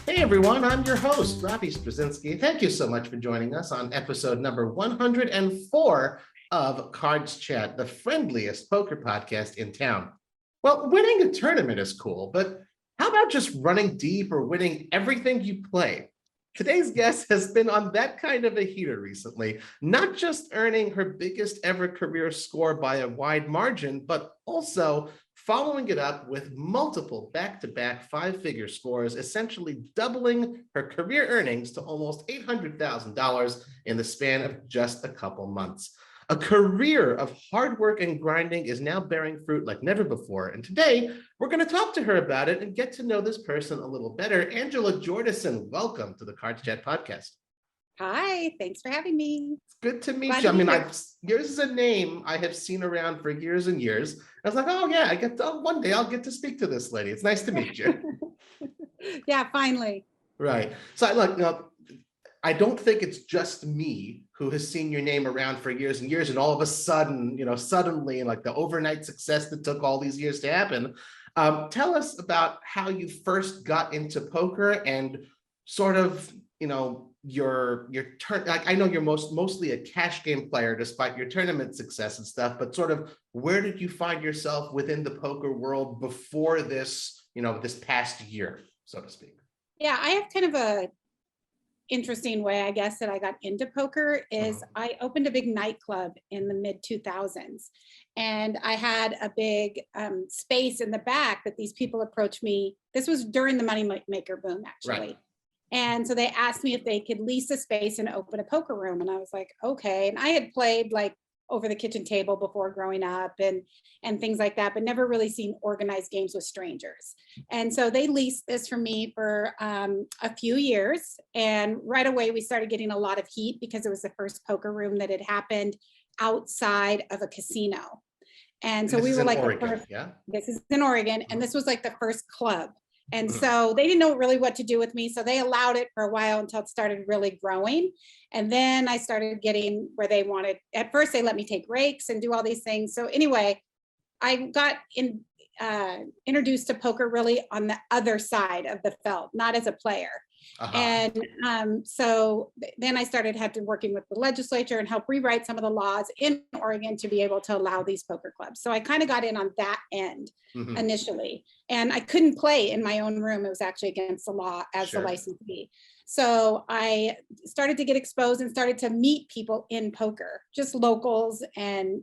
Hey everyone, I'm your host, Rafi Straczynski. Thank you so much for joining us on episode number 104 of Cards Chat, the friendliest poker podcast in town. Well, winning a tournament is cool, but how about just running deep or winning everything you play? Today's guest has been on that kind of a heater recently, not just earning her biggest ever career score by a wide margin, but also following it up with multiple back-to-back five-figure scores, essentially doubling her career earnings to almost $800,000 in the span of just a couple months. A career of hard work and grinding is now bearing fruit like never before. And today, we're going to talk to her about it and get to know this person a little better. Angela Jordison, welcome to the Cards Chat Podcast. Hi, thanks for having me. It's good to meet you. I mean, yours is a name I have seen around for years and years. I was like, oh yeah, one day I'll get to speak to this lady. It's nice to meet you. Yeah, finally. Right. So look, I don't think it's just me who has seen your name around for years and years, and all of a sudden, suddenly, like the overnight success that took all these years to happen. Tell us about how you first got into poker and sort of, your turn. Like, I know you're mostly a cash game player, despite your tournament success and stuff. But sort of, where did you find yourself within the poker world before this, this past year, so to speak? Yeah, I have kind of a interesting way, I guess, that I got into poker is I opened a big nightclub in the mid 2000s, and I had a big space in the back that these people approached me. This was during the money maker boom, actually. Right. And so they asked me if they could lease a space and open a poker room. And I was like, okay. And I had played like over the kitchen table before growing up and things like that, but never really seen organized games with strangers. And so they leased this for me for a few years. And right away, we started getting a lot of heat because it was the first poker room that had happened outside of a casino. And so we were like, this is in Oregon. And this was like the first club. And so they didn't know really what to do with me. So they allowed it for a while until it started really growing. And then I started getting where they wanted. At first, they let me take rakes and do all these things. So anyway, I got introduced to poker really on the other side of the felt, not as a player. And so then I had to working with the legislature and help rewrite some of the laws in Oregon to be able to allow these poker clubs. So I kind of got in on that end initially, and I couldn't play in my own room. It was actually against the law as the licensee. So I started to get exposed and started to meet people in poker, just locals and,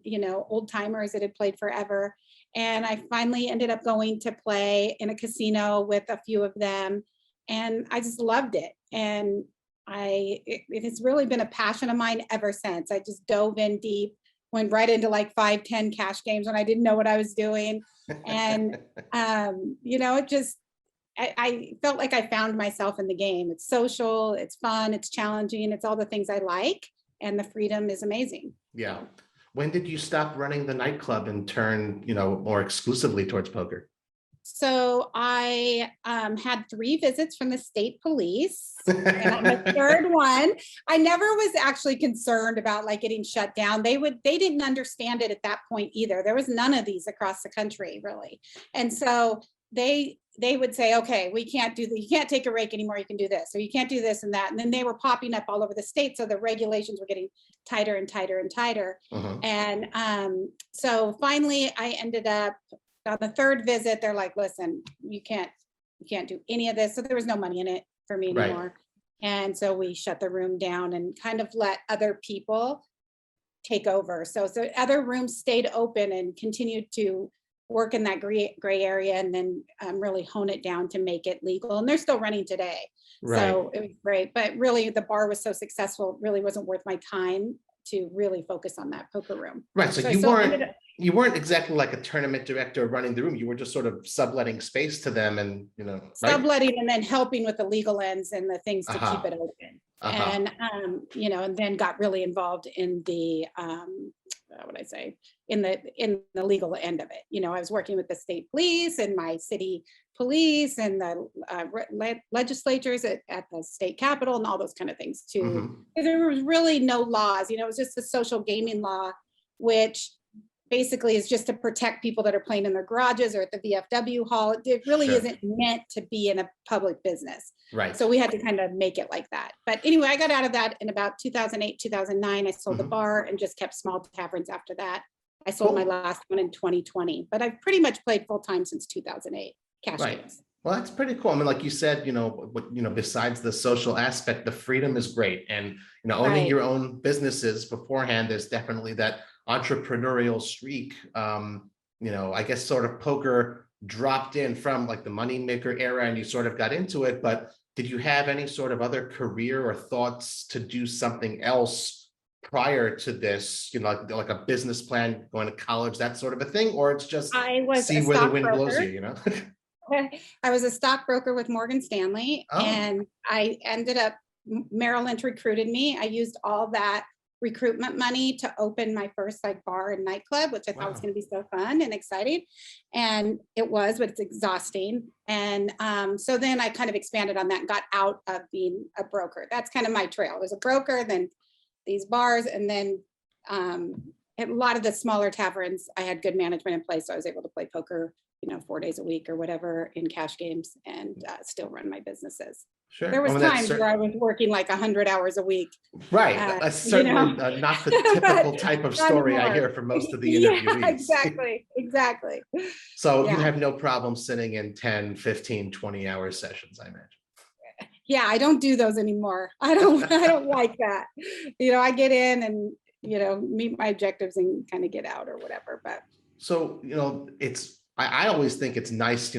old timers that had played forever. And I finally ended up going to play in a casino with a few of them. And I just loved it. And it has really been a passion of mine ever since. I just dove in deep, went right into like 5-10 cash games when I didn't know what I was doing. And, it just, I felt like I found myself in the game. It's social, it's fun, it's challenging, it's all the things I like. And the freedom is amazing. Yeah. When did you stop running the nightclub and turn, more exclusively towards poker? So I had 3 visits from the state police, and on the third one, I never was actually concerned about like getting shut down. They didn't understand it at that point either. There was none of these across the country really. And so they would say, okay, we can't do you can't take a rake anymore. You can do this, or you can't do this and that. And then they were popping up all over the state. So the regulations were getting tighter and tighter and tighter. And so finally I ended up, on the third visit, they're like, listen, you can't do any of this. So there was no money in it for me anymore. Right. And so we shut the room down and kind of let other people take over. So other rooms stayed open and continued to work in that gray area, and then really hone it down to make it legal. And they're still running today. Right. So it was great. But really the bar was so successful, it really wasn't worth my time to really focus on that poker room. Right. So you weren't exactly like a tournament director running the room. You were just sort of subletting space to them and, right? Subletting and then helping with the legal ends and the things to keep it open. And, and then got really involved in the, in the legal end of it. I was working with the state police and my city police and the legislatures at the state capitol and all those kind of things too. There was really no laws, it was just the social gaming law, which basically is just to protect people that are playing in their garages or at the VFW hall. It really Sure. isn't meant to be in a public business. Right. So we had to kind of make it like that. But anyway, I got out of that in about 2008, 2009. I sold the bar and just kept small taverns after that. I sold my last one in 2020, but I've pretty much played full time since 2008. Cash games. Well, that's pretty cool. I mean, like you said, besides the social aspect, the freedom is great. And, owning your own businesses beforehand, there's definitely that entrepreneurial streak. I guess sort of poker dropped in from like the moneymaker era and you sort of got into it. But did you have any sort of other career or thoughts to do something else prior to this, like a business plan, going to college, that sort of a thing? Or it's just see where the wind blows you, I was a stockbroker with Morgan Stanley, and I ended up, Merrill Lynch recruited me. I used all that recruitment money to open my first bar and nightclub, which I thought was going to be so fun and exciting. And it was, but it's exhausting. And so then I kind of expanded on that and got out of being a broker. That's kind of my trail. I was a broker, then these bars, and then a lot of the smaller taverns, I had good management in place. So I was able to play poker 4 days a week or whatever in cash games and still run my businesses. Sure. There was times where I was working like 100 hours a week. Right. That's certainly not the typical type of story I hear from most of the interviewees. Yeah, exactly. So you have no problem sitting in 10, 15, 20-hour sessions, I imagine. Yeah, I don't do those anymore. I don't like that. I get in and, meet my objectives and kind of get out or whatever. But so, I always think it's nice,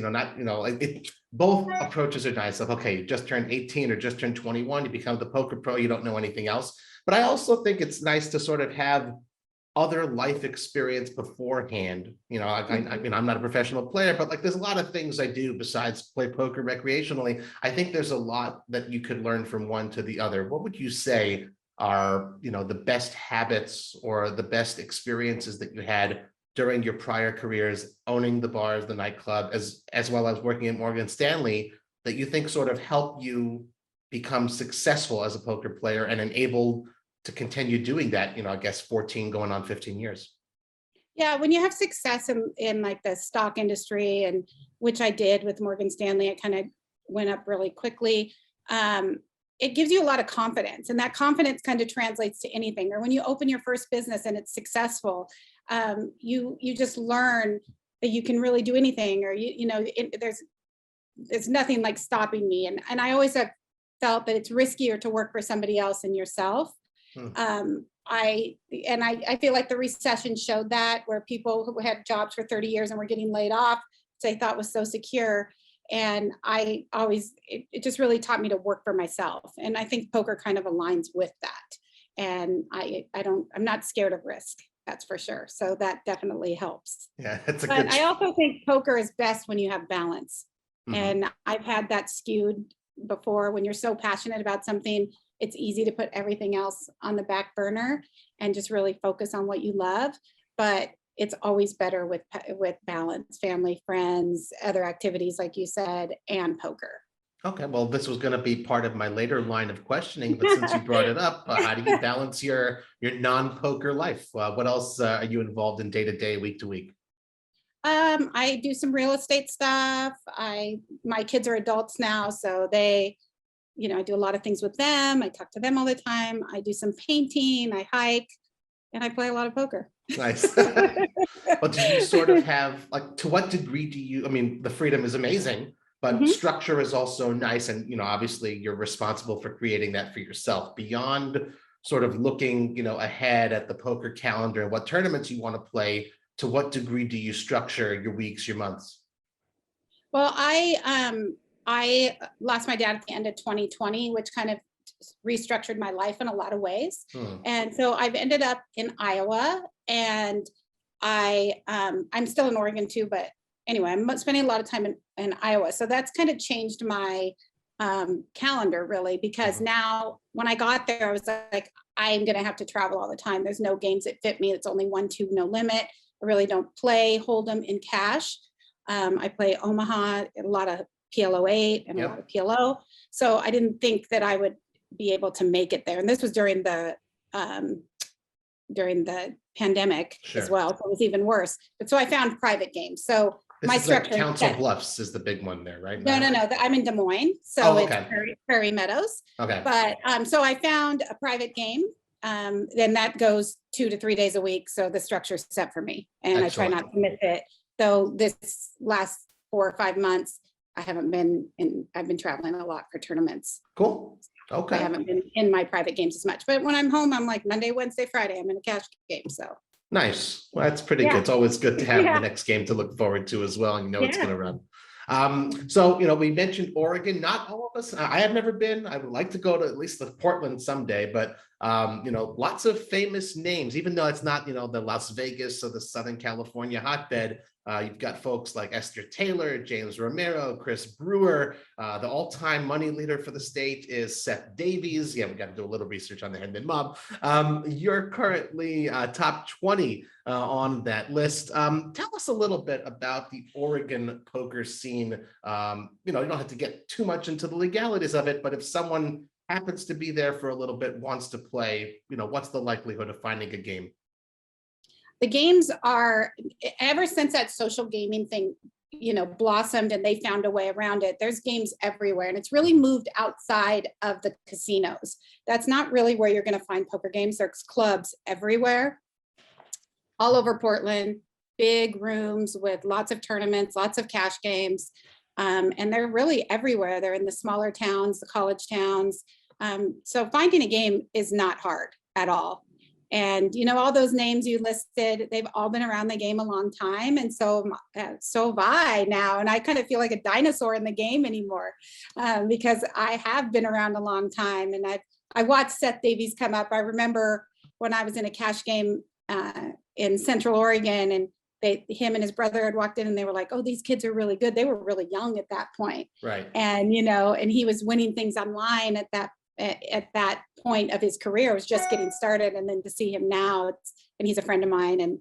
both approaches are nice. Of, okay, you just turned 18 or just turned 21, you become the poker pro, you don't know anything else. But I also think it's nice to sort of have other life experience beforehand. I'm not a professional player, but there's a lot of things I do besides play poker recreationally. I think there's a lot that you could learn from one to the other. What would you say are, the best habits or the best experiences that you had during your prior careers, owning the bars, the nightclub, as well as working at Morgan Stanley, that you think sort of help you become successful as a poker player and enabled to continue doing that, I guess 14 going on 15 years? Yeah, when you have success in the stock industry, and which I did with Morgan Stanley, it kind of went up really quickly. It gives you a lot of confidence, and that confidence kind of translates to anything. Or when you open your first business and it's successful, you just learn that you can really do anything, or there's nothing like stopping me. And I always have felt that it's riskier to work for somebody else than yourself. I feel like the recession showed that, where people who had jobs for 30 years and were getting laid off, which I thought was so secure. And it just really taught me to work for myself. And I think poker kind of aligns with that. And I'm not scared of risk. That's for sure. So that definitely helps. Yeah, that's But I also think poker is best when you have balance. And I've had that skewed before. When you're so passionate about something, it's easy to put everything else on the back burner and just really focus on what you love. But it's always better with balance, family, friends, other activities, like you said, and poker. Okay, well, this was going to be part of my later line of questioning, but since you brought it up, how do you balance your non-poker life? What else are you involved in day to day, week to week? I do some real estate stuff. My kids are adults now, so I do a lot of things with them. I talk to them all the time. I do some painting, I hike, and I play a lot of poker. Nice. But do you sort of have, to what degree do you, the freedom is amazing, but structure is also nice. And, obviously you're responsible for creating that for yourself. Beyond sort of looking, ahead at the poker calendar and what tournaments you want to play, to what degree do you structure your weeks, your months? Well, I lost my dad at the end of 2020, which kind of restructured my life in a lot of ways. And so I've ended up in Iowa, and I'm still in Oregon too, but anyway, I'm spending a lot of time in Iowa. So that's kind of changed my calendar, really, because now when I got there, I was like, I'm going to have to travel all the time. There's no games that fit me. It's only 1-2, no limit. I really don't play Hold'em in cash. I play Omaha, a lot of PLO8 and a lot of PLO. So I didn't think that I would be able to make it there. And this was during the pandemic as Sure. well. So it was even worse. But so I found private games. So This my is like structure is Council set. Bluffs is the big one there, right? No, I'm in Des Moines, so Oh, it's okay. Prairie Meadows. Okay. But so I found a private game, then that goes 2 to 3 days a week. So the structure is set for me, and Excellent. I try not to miss it. So this last 4 or 5 months, I haven't been in. I've been traveling a lot for tournaments. Cool. I Okay. haven't been in my private games as much. But when I'm home, I'm like Monday, Wednesday, Friday, I'm in a cash game. So Nice. Well, that's pretty good. Yeah. It's always good to have Yeah. the next game to look forward to as well, and you know it's Yeah. going to run. So, we mentioned Oregon. Not all of us. I have never been. I would like to go to at least the Portland someday, but lots of famous names, even though it's not, the Las Vegas or the Southern California hotbed. You've got folks like Esther Taylor, James Romero, Chris Brewer. The all-time money leader for the state is Seth Davies. Yeah, we got to do a little research on the Hendon mob. You're currently top 20 on that list. Tell us a little bit about the Oregon poker scene. You don't have to get too much into the legalities of it, but if someone happens to be there for a little bit, wants to play, what's the likelihood of finding a game? the games are, ever since that social gaming thing, blossomed and they found a way around it, there's games everywhere, and it's really moved outside of the casinos. That's not really where you're going to find poker games. There's clubs everywhere, all over Portland, big rooms with lots of tournaments, lots of cash games. And they're really everywhere. They're in the smaller towns, the college towns. So finding a game is not hard at all. And, all those names you listed, they've all been around the game a long time. And so have I now. And I kind of feel like a dinosaur in the game anymore, because I have been around a long time. And I watched Seth Davies come up. I remember when I was in a cash game in Central Oregon, and him and his brother had walked in, and they were like, "Oh, these kids are really good." They were really young at that point. Right. And, and he was winning things online at that point of his career. It was just getting started. And then to see him now, and he's a friend of mine, and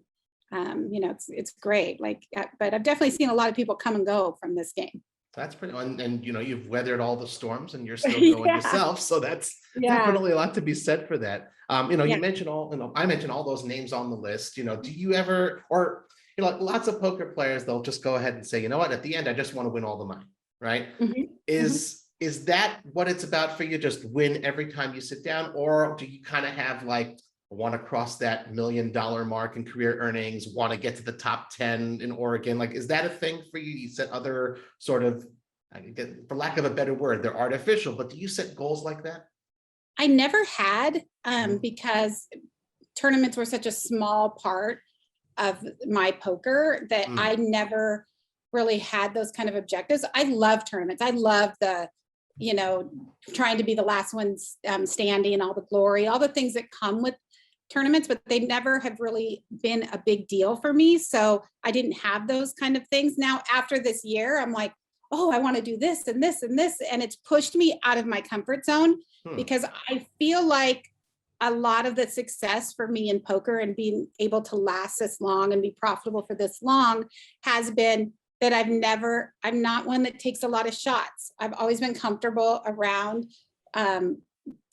it's great. But I've definitely seen a lot of people come and go from this game. That's pretty, and you've weathered all the storms, and you're still going Yeah. yourself. So that's definitely a lot to be said for that. You mentioned I mentioned all those names on the list. Do you ever, or lots of poker players, they'll just go ahead and say, what, at the end, I just want to win all the money, right? Mm-hmm. Is that what it's about for you? Just win every time you sit down, or do you kind of have want to cross that $1 million mark in career earnings, want to get to the top 10 in Oregon? Is that a thing for you? You set other sort of, for lack of a better word, they're artificial, but do you set goals like that? I never had, because tournaments were such a small part of my poker that I never really had those kind of objectives. I love tournaments. I love the, trying to be the last one standing, and all the glory, all the things that come with tournaments, but they never have really been a big deal for me. So I didn't have those kind of things. Now, after this year, I'm like, oh, I want to do this and this and this. And it's pushed me out of my comfort zone, because I feel like a lot of the success for me in poker and being able to last this long and be profitable for this long has been that I'm not one that takes a lot of shots. I've always been comfortable around 2-5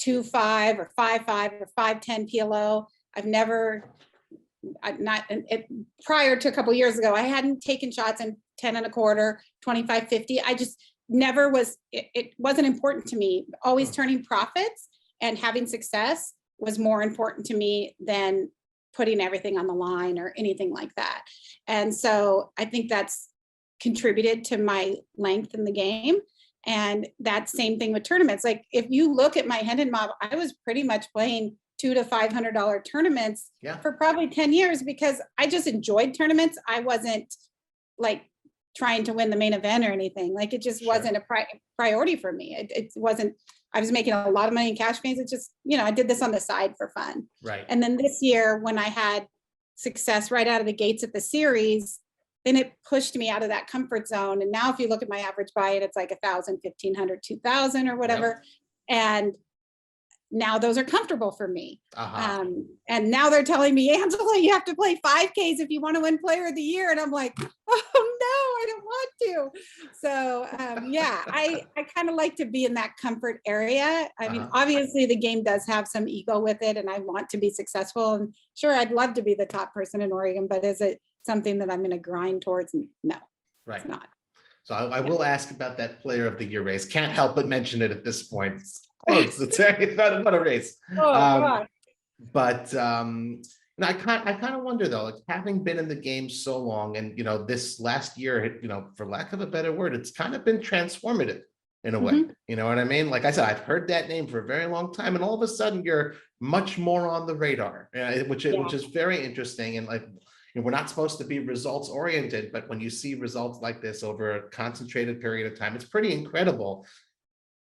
or 5-5 or 5-10 PLO. Prior to a couple of years ago, I hadn't taken shots in 10 and a quarter, 25-50. I just never was, it wasn't important to me. Always turning profits and having success was more important to me than putting everything on the line or anything like that. And so I think that's contributed to my length in the game. And that same thing with tournaments. If you look at my Hendon mob, I was pretty much playing $200 to $500 tournaments for probably 10 years, because I just enjoyed tournaments. I wasn't trying to win the main event or anything. It just wasn't a priority for me. It wasn't, I was making a lot of money in cash games. It just, I did this on the side for fun. Right. And then this year, when I had success right out of the gates at the series, then it pushed me out of that comfort zone. And now if you look at my average buy-in, it's like 1,000, 1,500, 2,000 or whatever. And now those are comfortable for me. Uh-huh. And now they're telling me, Angela, you have to play 5Ks if you want to win Player of the Year. And I'm like, oh no, I don't want to. So yeah, I kind of like to be in that comfort area. I mean, obviously the game does have some ego with it, and I want to be successful. And sure, I'd love to be the top person in Oregon, but is it something that I'm going to grind towards? No, Right. it's not. So I will ask about that Player of the Year race. Can't help but mention it at this point. It's close. It's not a race. Oh God. But I kind of wonder though, like having been in the game so long, and this last year, for lack of a better word, it's kind of been transformative in a way. Mhm. You know what I mean? Like I said, I've heard that name for a very long time, and all of a sudden you're much more on the radar, which is very interesting. And like, we're not supposed to be results oriented, but when you see results like this over a concentrated period of time, it's pretty incredible.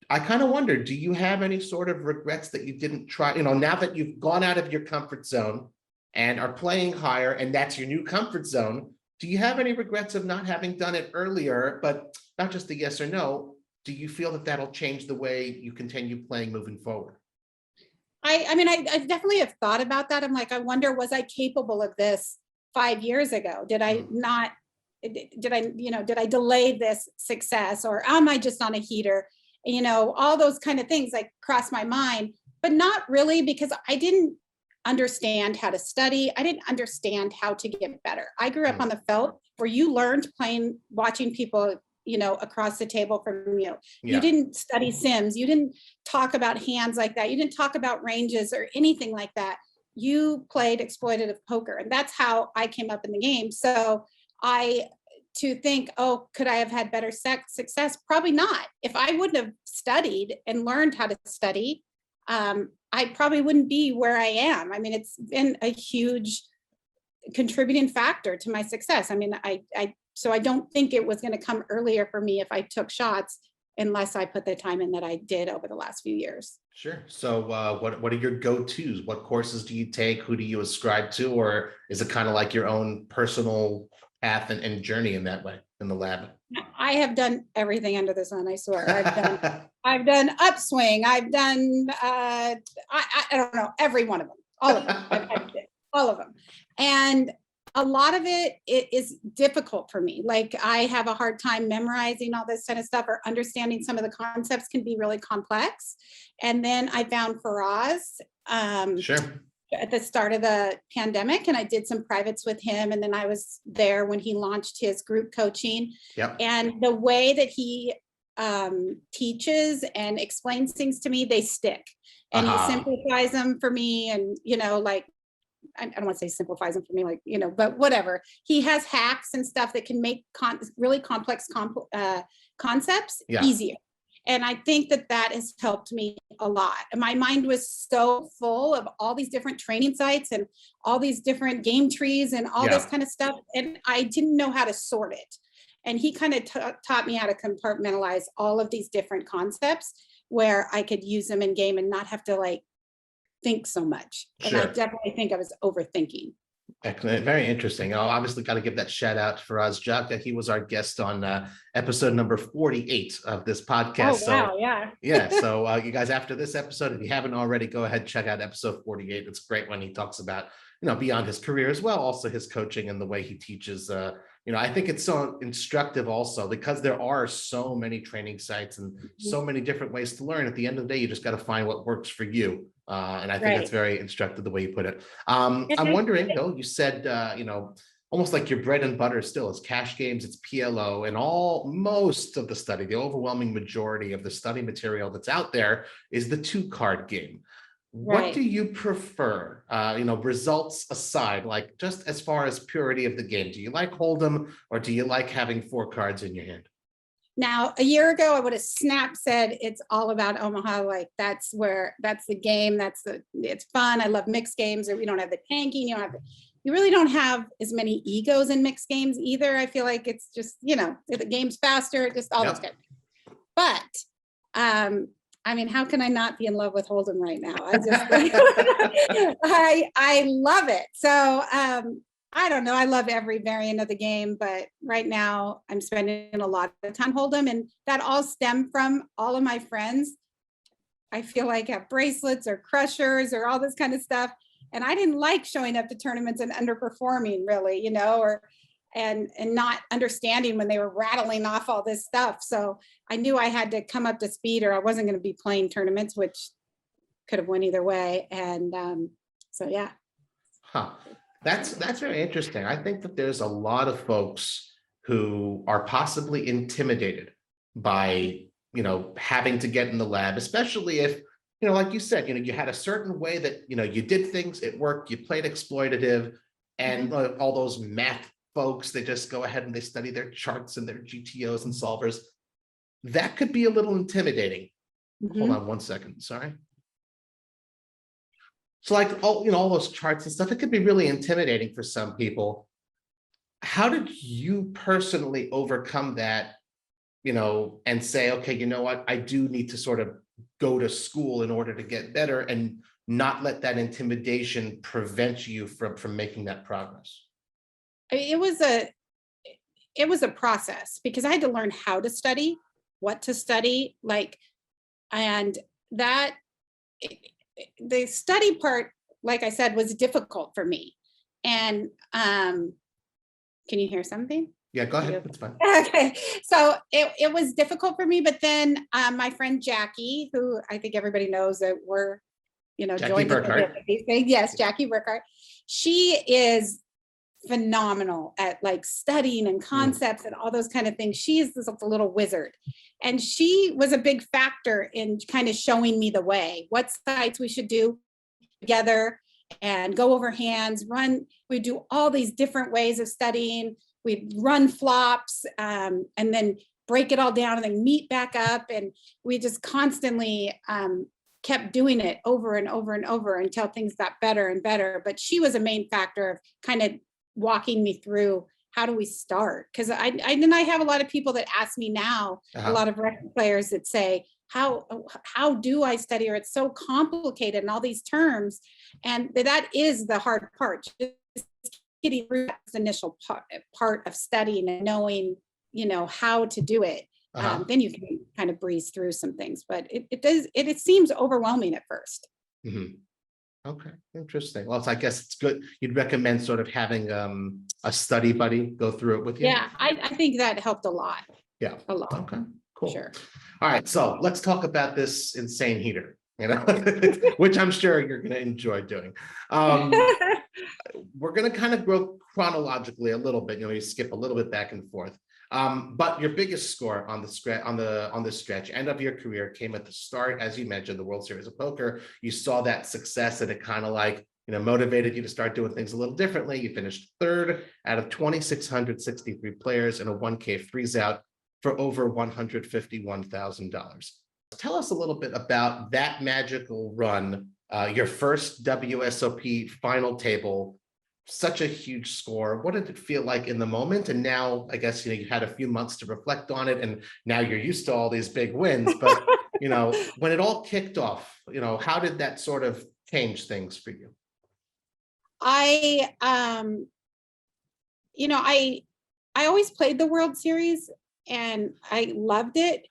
I kind of wonder, do you have any sort of regrets that you didn't try, now that you've gone out of your comfort zone and are playing higher, and that's your new comfort zone, do you have any regrets of not having done it earlier? But not just a yes or no, do you feel that that'll change the way you continue playing moving forward? I mean, I definitely have thought about that. I'm like, I wonder, was I capable of this 5 years ago? Did I not, did I delay this success, or am I just on a heater? All those kind of things like cross my mind, but not really, because I didn't understand how to study. I didn't understand how to get better. I grew up on the felt, where you learned playing, watching people, across the table from you. You didn't study sims. You didn't talk about hands like that. You didn't talk about ranges or anything like that. You played exploitative poker, and that's how I came up in the game. So to think, oh, could I have had better success? Probably not. If I wouldn't have studied and learned how to study, I probably wouldn't be where I am. I mean, it's been a huge contributing factor to my success. I mean, so I don't think it was going to come earlier for me if I took shots, unless I put the time in that I did over the last few years. Sure. So what are your go-tos? What courses do you take? Who do you ascribe to? Or is it kind of like your own personal path and journey in that way in the lab? I have done everything under the sun, I swear. I've done upswing. I've done I don't know, every one of them, all of them. All of them. And a lot of it is difficult for me. Like, I have a hard time memorizing all this kind of stuff, or understanding some of the concepts can be really complex. And then I found Faraz Sure. at the start of the pandemic, and I did some privates with him. And then I was there when he launched his group coaching. Yep. And the way that he teaches and explains things to me, they stick. And he simplifies them for me. And, like, I don't want to say simplifies them for me, like, but whatever. He has hacks and stuff that can make really complex concepts easier. And I think that has helped me a lot. And my mind was so full of all these different training sites and all these different game trees and all this kind of stuff. And I didn't know how to sort it. And he kind of taught me how to compartmentalize all of these different concepts, where I could use them in game and not have to like think so much. And I definitely think I was overthinking. Excellent. Very interesting. I obviously got to give that shout out for Faraz Jaka. He was our guest on episode number 48 of this podcast. Oh, wow. Yeah. So you guys, after this episode, if you haven't already, go ahead, check out episode 48. It's great when he talks about, beyond his career as well, also his coaching and the way he teaches. I think it's so instructive also, because there are so many training sites and so many different ways to learn. At the end of the day, you just got to find what works for you. And I think it's very instructive the way you put it. I'm wondering, though, you said, almost like your bread and butter still is cash games, it's PLO, and most of the study, the overwhelming majority of the study material that's out there is the 2-card game. What do you prefer, results aside, like just as far as purity of the game? Do you like Hold'em, or do you like having 4 cards in your hand? Now, a year ago, I would have said it's all about Omaha. Like, that's the game. It's fun. I love mixed games. Or we don't have the tanking. You really don't have as many egos in mixed games either. I feel like it's just, the game's faster, just all those kind of things. But, how can I not be in love with Hold'em right now? I love it. So, I don't know. I love every variant of the game, but right now I'm spending a lot of time Hold'em, and that all stemmed from all of my friends I feel like have bracelets or crushers or all this kind of stuff. And I didn't like showing up to tournaments and underperforming really, you know, or and not understanding when they were rattling off all this stuff. So I knew I had to come up to speed or I wasn't going to be playing tournaments, which could have went either way. And so, yeah. Huh. That's very interesting. I think that there's a lot of folks who are possibly intimidated by, you know, having to get in the lab, especially if, you know, like you said, you know, you had a certain way that, you know, you did things, it worked, you played exploitative, and all those math folks, they just go ahead and they study their charts and their GTOs and solvers. That could be a little intimidating. Hold on one second, sorry. So like all, you know, all those charts and stuff, it could be really intimidating for some people. How did you personally overcome that, you know, and say, okay, you know what, I do need to sort of go to school in order to get better and not let that intimidation prevent you from making that progress? It was a process because I had to learn how to study, what to study, like, and that the study part, like I said, was difficult for me. And can you hear something? Yeah, go ahead. That's fine. Okay, so it was difficult for me, but then my friend Jackie, who I think everybody knows that we're, you know, Jackie Burkhart. Yes, Jackie Burkhart. She is phenomenal at like studying and concepts and all those kind of things. She is this little wizard. And she was a big factor in kind of showing me the way, what sites we should do together and go over hands, we do all these different ways of studying. We'd run flops and then break it all down and then meet back up. And we just constantly kept doing it over and over and over until things got better and better. But she was a main factor of kind of walking me through how do we start? Because I have a lot of people that ask me now, a lot of record players that say, how do I study? Or it's so complicated and all these terms. And that is the hard part. Just getting through that initial part of studying and knowing, you know, how to do it. Then you can kind of breeze through some things, but it seems overwhelming at first. Okay, interesting. Well, I guess it's good. You'd recommend sort of having a study buddy go through it with you? Yeah, I think that helped a lot. Yeah. A lot. Okay, cool. Sure. All right, so let's talk about this insane heater, you know, which I'm sure you're going to enjoy doing. We're going to kind of go chronologically a little bit, you know, you skip a little bit back and forth. But your biggest score on the stretch end of your career came at the start, as you mentioned, the World Series of Poker. You saw that success and it kind of like, you know, motivated you to start doing things a little differently. You finished third out of 2,663 players in a 1K freeze out for over $151,000. Tell us a little bit about that magical run, your first WSOP final table. Such a huge score. What did it feel like in the moment? And now, I guess, you know, you had a few months to reflect on it, and now you're used to all these big wins. But, you know, when it all kicked off, you know, how did that sort of change things for you? You know, I always played the World Series and I loved it.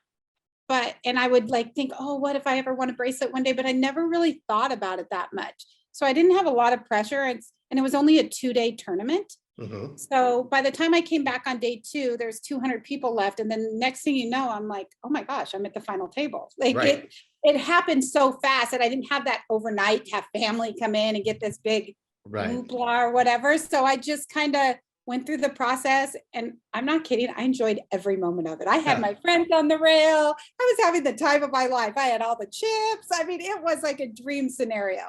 And I would like think, oh, what if I ever won a bracelet one day? But I never really thought about it that much. So I didn't have a lot of pressure. And it was only a 2-day tournament. So by the time I came back on day 2, there's 200 people left. And then next thing you know, I'm like, oh my gosh, I'm at the final table. Like it happened so fast that I didn't have that overnight to have family come in and get this big hoopla or whatever. So I just kind of went through the process, and I'm not kidding, I enjoyed every moment of it. I had my friends on the rail. I was having the time of my life. I had all the chips. I mean, it was like a dream scenario.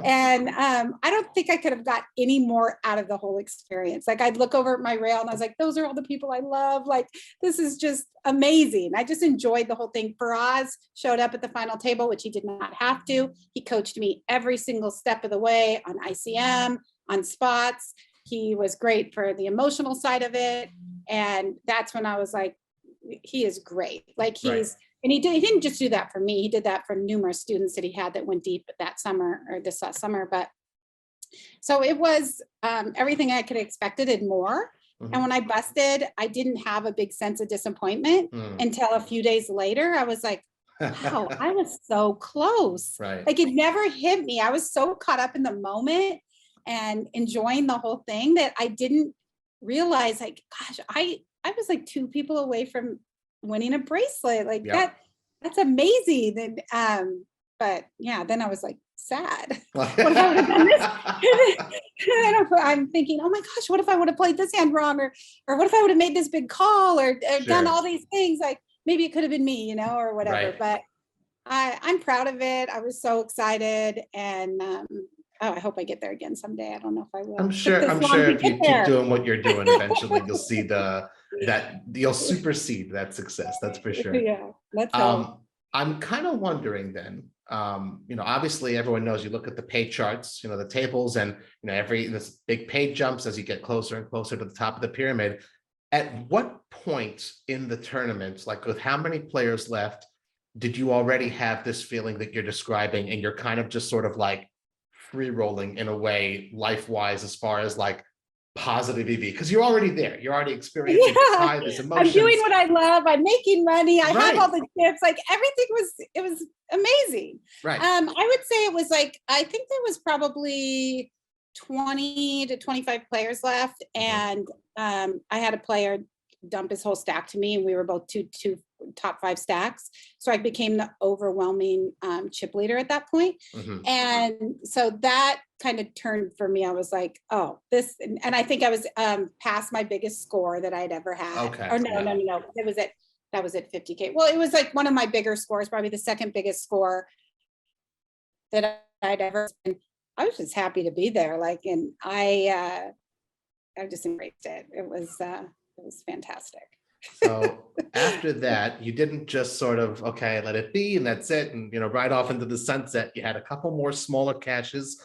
And I don't think I could have got any more out of the whole experience. Like I'd look over at my rail and I was like, those are all the people I love. Like, this is just amazing. I just enjoyed the whole thing. Faraz showed up at the final table, which he did not have to. He coached me every single step of the way on ICM, on spots. He was great for the emotional side of it. And that's when I was like, he is great. Like and he didn't just do that for me. He did that for numerous students that he had that went deep that summer or this last summer. But so it was everything I could have expected and more. And when I busted, I didn't have a big sense of disappointment until a few days later. I was like, wow, I was so close. Right. Like it never hit me. I was so caught up in the moment and enjoying the whole thing that I didn't realize, like, gosh, I was like two people away from winning a bracelet. Like Yep. that's amazing. And but yeah, then I was like sad. What if I would have done this? Right. And then I'm thinking, oh my gosh, what if I would have played this hand wrong, or what if I would have made this big call, or done Sure. all these things? Like maybe it could have been me, or whatever. Right. But I'm proud of it. I was so excited, and oh, I hope I get there again someday. I don't know if I will. I'm It took sure. this I'm long sure to if get you keep there. doing what you're doing, eventually you'll see that you'll supersede that success. That's for sure. Yeah, let's hope. I'm kind of wondering then. Obviously everyone knows you look at the pay charts, the tables, and every this big pay jumps as you get closer and closer to the top of the pyramid. At what point in the tournament, like with how many players left, did you already have this feeling that you're describing, and you're kind of just sort of like free rolling in a way, life wise, as far as like positive EV? Because you're already there, you're already experiencing this Yeah, high, this I'm doing emotions. what I love. I'm making money. I have all Right, the tips. Like everything it was amazing. right. I would say it was like, I think there was probably 20 to 25 players left. Mhm. And I had a player dump his whole stack to me, and we were both two top five stacks. So I became the overwhelming chip leader at that point. Mhm. And so that kind of turned for me. I was like, oh, this, and I think I was past my biggest score that I'd ever had. Okay, Or no, yeah. no, no, no. That was at 50K. Well, it was like one of my bigger scores, probably the second biggest score that I'd ever. And I was just happy to be there. Like, and I just embraced it. It was fantastic. So after that, you didn't just sort of, okay, let it be, and that's it, and right off into the sunset. You had a couple more smaller cashes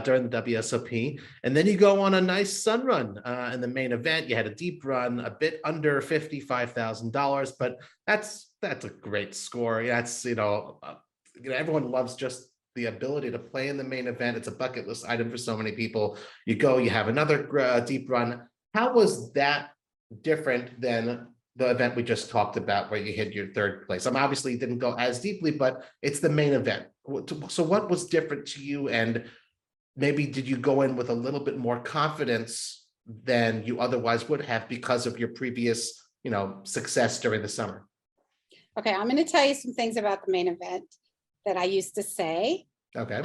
during the WSOP, and then you go on a nice sun run in the main event. You had a deep run, a bit under $55,000, but that's a great score. That's everyone loves just the ability to play in the main event. It's a bucket list item for so many people. You go, you have another deep run. How was that different than the event we just talked about, where you hit your third place? Obviously didn't go as deeply, but it's the main event. So what was different to you, and maybe did you go in with a little bit more confidence than you otherwise would have because of your previous, success during the summer? Okay, I'm going to tell you some things about the main event that I used to say. Okay.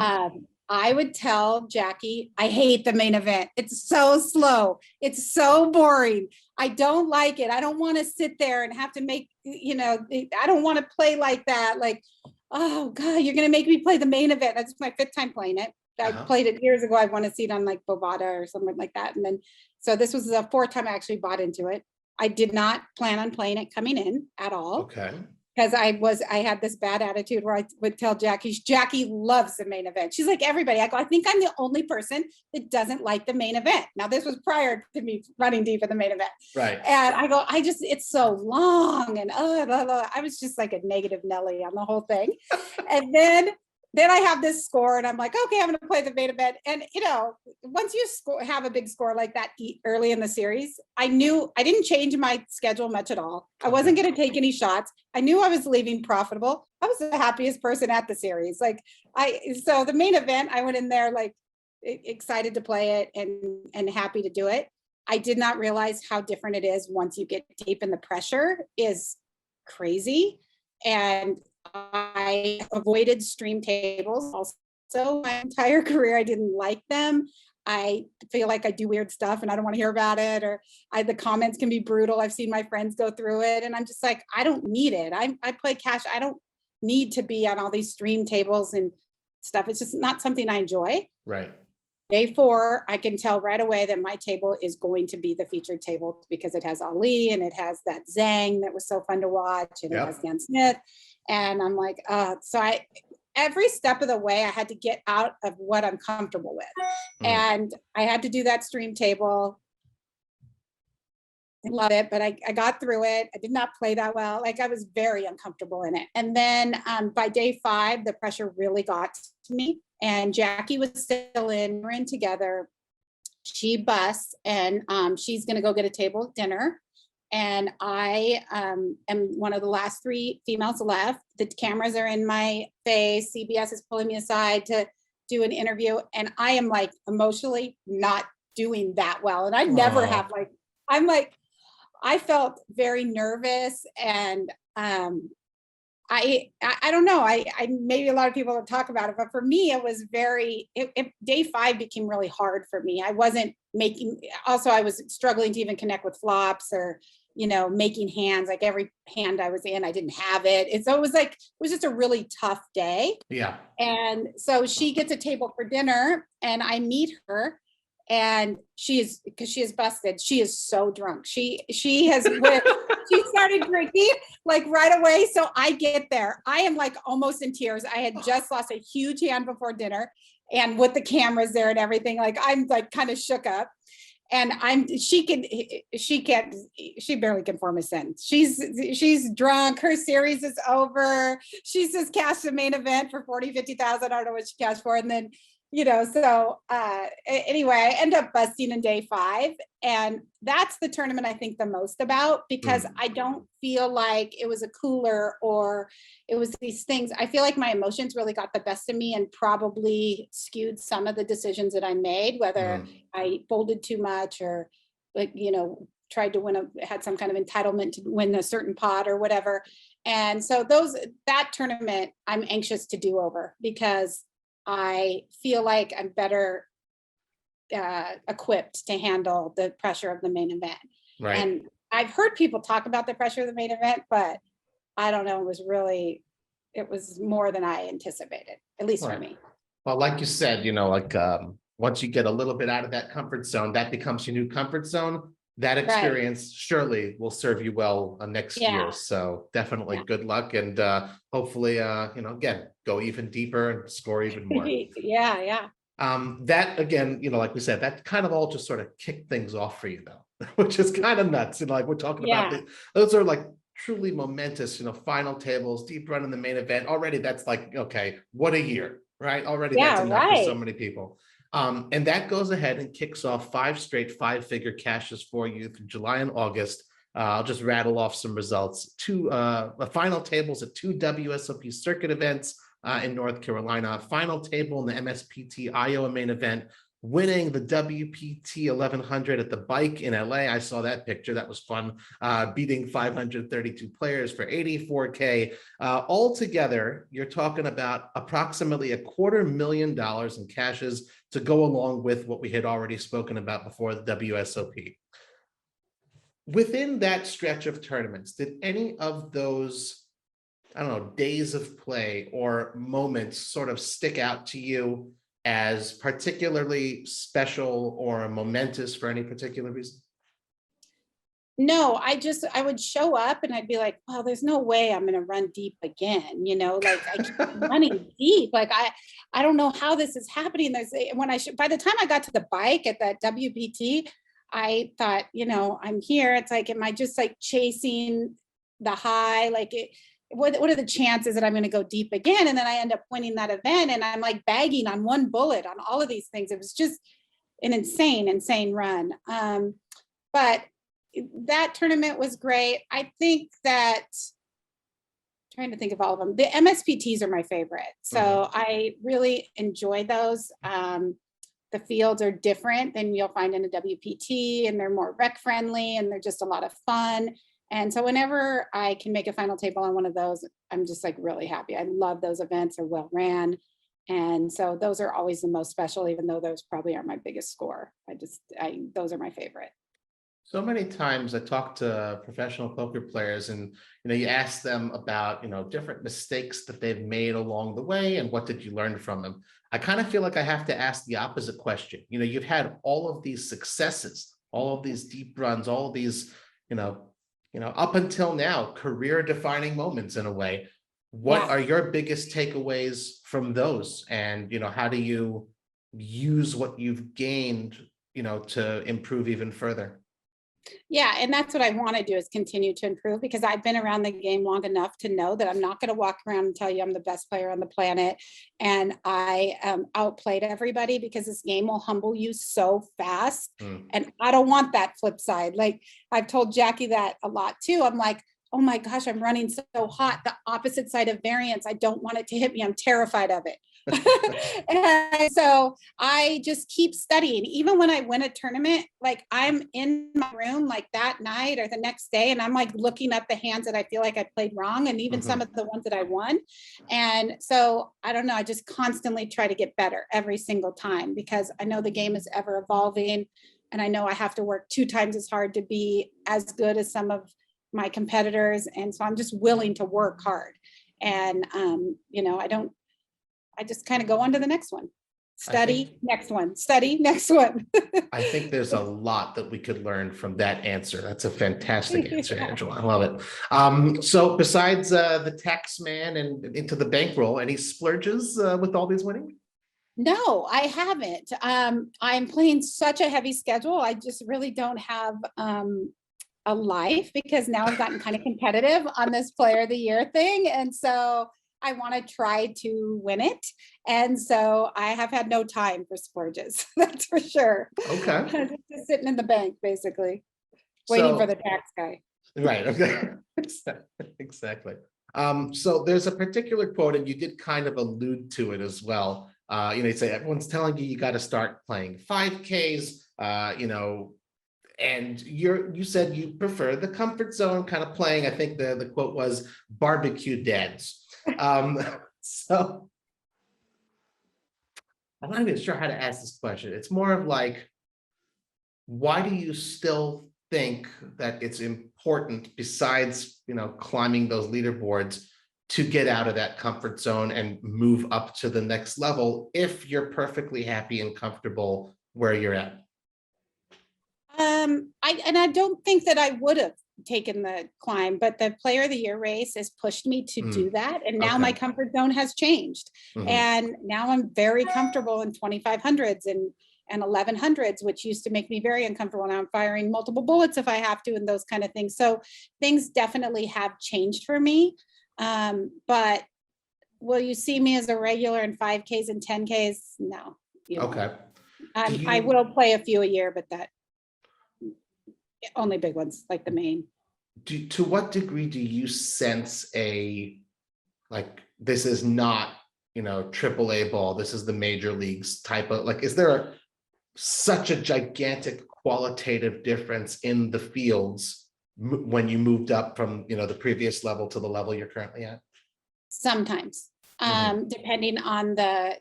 I would tell Jackie, I hate the main event. It's so slow. It's so boring. I don't like it. I don't want to sit there and have to make, I don't want to play like that. Like, oh God, you're going to make me play the main event. That's my fifth time playing it. I played it years ago. I won a seat on like Bovada or something like that. And then, so this was the fourth time I actually bought into it. I did not plan on playing it coming in at all. Okay. Because I had this bad attitude where I would tell Jackie loves the main event. She's like everybody. I go, I think I'm the only person that doesn't like the main event. Now, this was prior to me running deep in the main event. Right. And I go, it's so long. And blah, blah. I was just like a negative Nelly on the whole thing. And then I have this score, and I'm like, okay, I'm going to play the main event. And, once you have a big score like that early in the series, I knew I didn't change my schedule much at all. I wasn't going to take any shots. I knew I was leaving profitable. I was the happiest person at the series. So the main event, I went in there like excited to play it and happy to do it. I did not realize how different it is once you get deep, and the pressure is crazy. And I avoided stream tables also my entire career. I didn't like them. I feel like I do weird stuff and I don't want to hear about it, or the comments can be brutal. I've seen my friends go through it, and I'm just like, I don't need it. I play cash. I don't need to be on all these stream tables and stuff. It's just not something I enjoy. Right. Day 4, I can tell right away that my table is going to be the featured table, because it has Ali, and it has that Zhang that was so fun to watch, and it has Dan Smith. And I'm like, every step of the way, I had to get out of what I'm comfortable with. And I had to do that stream table. I love it, but I got through it. I did not play that well. Like, I was very uncomfortable in it. And then by day 5, the pressure really got to me. And Jackie was still in. We're in together. She busts, and she's going to go get a table at dinner. and I am one of the last 3 females left. The cameras are in my face. CBS is pulling me aside to do an interview, and I am like emotionally not doing that well. And I never Oh, have I felt very nervous, and I don't know. I maybe a lot of people don't talk about it, but for me, it was day 5 became really hard for me. I wasn't making, also I was struggling to even connect with flops or, making hands. Like every hand I was in, I didn't have it. And so it was just a really tough day. yeah. And so she gets a table for dinner and I meet her, and because she is busted, she is so drunk. She started drinking like right away. So I get there. I am like almost in tears. I had just lost a huge hand before dinner, and with the cameras there and everything, like I'm like kind of shook up. And she barely can form a sentence. She's drunk. Her series is over. She's just cashed the main event for 40, 50,000. I don't know what she cashed for. And then, anyway, I end up busting in day 5. And that's the tournament I think the most about, because I don't feel like it was a cooler or it was these things. I feel like my emotions really got the best of me and probably skewed some of the decisions that I made, whether I folded too much or tried to had some kind of entitlement to win a certain pot or whatever. And so that tournament I'm anxious to do over, because I feel like I'm better equipped to handle the pressure of the main event. Right. And I've heard people talk about the pressure of the main event, but I don't know, it was more than I anticipated, at least for me. Well, like you said, once you get a little bit out of that comfort zone, that becomes your new comfort zone. That experience surely will serve you well next year. So definitely good luck, and hopefully, again, go even deeper and score even more. Yeah. That again, like we said, that kind of all just sort of kicked things off for you though, which is kind of nuts. Like we're talking about, those are like truly momentous, final tables, deep run in the main event. Already that's like, okay, what a year, right? Already that's enough for so many people. And that goes ahead and kicks off 5 straight 5-figure cashes for you through July and August. I'll just rattle off some results. 2 final tables at 2 WSOP circuit events in North Carolina, final table in the MSPT Iowa main event, winning the WPT 1100 at the Bike in LA. I saw that picture. That was fun. Beating 532 players for $84K. Altogether, you're talking about approximately $250,000 in cashes to go along with what we had already spoken about before, the WSOP. Within that stretch of tournaments, did any of those, I don't know, days of play or moments sort of stick out to you as particularly special or momentous for any particular reason? No, I would show up and I'd be like, well, there's no way I'm going to run deep again. Like I keep running deep. Like I don't know how this is happening. By the time I got to the Bike at that WPT, I thought, I'm here. It's like, am I just like chasing the high? Like what are the chances that I'm going to go deep again? And then I end up winning that event, and I'm like bagging on one bullet on all of these things. It was just an insane run. But that tournament was great. I think that, trying to think of all of them, the MSPTs are my favorite. So I really enjoy those. The fields are different than you'll find in a WPT, and they're more rec friendly, and they're just a lot of fun. And so whenever I can make a final table on one of those, I'm just like really happy. I love those events. Are well ran. And so those are always the most special, even though those probably aren't my biggest score. Those are my favorite. So many times I talk to professional poker players, and you ask them about different mistakes that they've made along the way and what did you learn from them. I kind of feel like I have to ask the opposite question. You've had all of these successes, all of these deep runs, all of these up until now career defining moments in a way. What are your biggest takeaways from those, and how do you use what you've gained to improve even further? Yeah, and that's what I want to do, is continue to improve, because I've been around the game long enough to know that I'm not going to walk around and tell you I'm the best player on the planet and I outplayed everybody, because this game will humble you so fast. And I don't want that flip side. Like, I've told Jackie that a lot too. I'm like, oh my gosh, I'm running so hot. The opposite side of variance, I don't want it to hit me. I'm terrified of it. And so I just keep studying. Even when I win a tournament, like, I'm in my room like that night or the next day, and I'm like looking up the hands that I feel like I played wrong, and even some of the ones that I won. And so I don't know, I just constantly try to get better every single time, because I know the game is ever evolving, and I know I have to work 2 times as hard to be as good as some of my competitors. And so I'm just willing to work hard. And I just kind of go on to the next one. Study, next one, study, next one. I think there's a lot that we could learn from that answer. That's a fantastic answer, Angela. I love it. So besides the tax man and into the bankroll, any splurges with all these winning? No, I haven't. I'm playing such a heavy schedule. I just really don't have a life, because now I've gotten kind of competitive on this player of the year thing. And so I want to try to win it. And so I have had no time for splurges. That's for sure. Okay. Just sitting in the bank, basically, waiting for the tax guy. Right. Okay. Exactly. So there's a particular quote, and you did kind of allude to it as well. You say everyone's telling you got to start playing 5Ks, and you said you prefer the comfort zone kind of playing. I think the quote was barbecue dads. So I'm not even sure how to ask this question. It's more of like, why do you still think that it's important, besides, climbing those leaderboards, to get out of that comfort zone and move up to the next level if you're perfectly happy and comfortable where you're at? I don't think that I would have taken the climb, but the player of the year race has pushed me to do that. And now my comfort zone has changed. And now I'm very comfortable in 2500s and 1100s, which used to make me very uncomfortable. Now I'm firing multiple bullets if I have to, and those kind of things. So things definitely have changed for me. But will you see me as a regular in 5Ks and 10Ks? No. Okay. I will play a few a year, but that only big ones, like the main. To what degree do you sense this is not, AAA ball, this is the major leagues type of, is there such a gigantic qualitative difference in the fields when you moved up from, the previous level to the level you're currently at? Sometimes, depending on the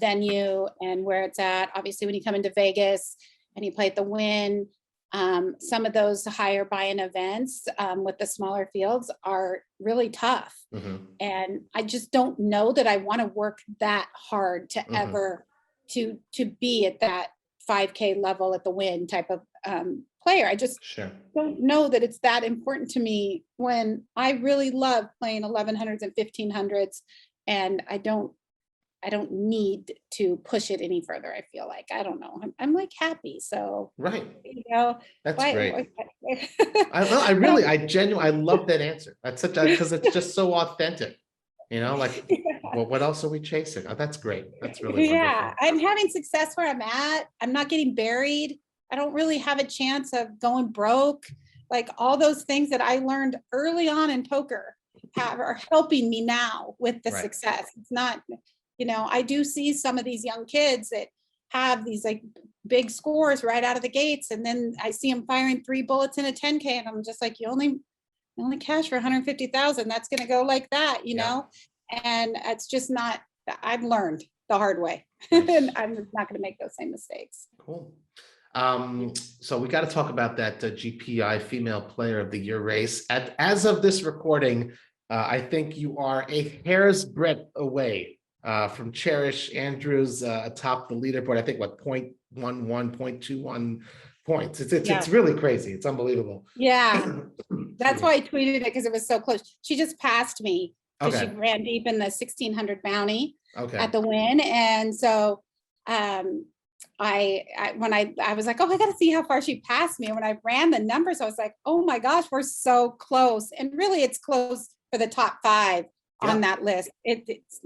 venue and where it's at. Obviously, when you come into Vegas and you play at the Wynn, some of those higher buy-in events with the smaller fields are really tough. And I just don't know that I want to work that hard to ever to be at that 5K level at the Wynn type of player. I just don't know that it's that important to me, when I really love playing 1100s and 1500s, and I don't need to push it any further. I feel like, I don't know, I'm like happy. So, right. That's great. I genuinely, I love that answer. That's because it's just so authentic, well, what else are we chasing? Oh, that's great. That's really wonderful. I'm having success where I'm at. I'm not getting buried. I don't really have a chance of going broke. Like, all those things that I learned early on in poker are helping me now with the success. It's not, I do see some of these young kids that have these big scores right out of the gates, and then I see them firing 3 bullets in a 10K, and I'm just like, you only cash for 150,000. That's going to go like that, and it's just not. I've learned the hard way, and I'm not going to make those same mistakes. Cool. So we got to talk about that GPI Female Player of the Year race. As of this recording, I think you are a hair's breadth away from Cherish Andrews atop the leaderboard. I think 0.11, 0.21 points. It's really crazy. It's unbelievable. Yeah, that's why I tweeted it, because it was so close. She just passed me because she ran deep in the 1600 bounty at the Wynn, and so I was like, oh, I got to see how far she passed me. And when I ran the numbers, I was like, oh my gosh, we're so close. And really, it's close for the top 5 on that list. It's,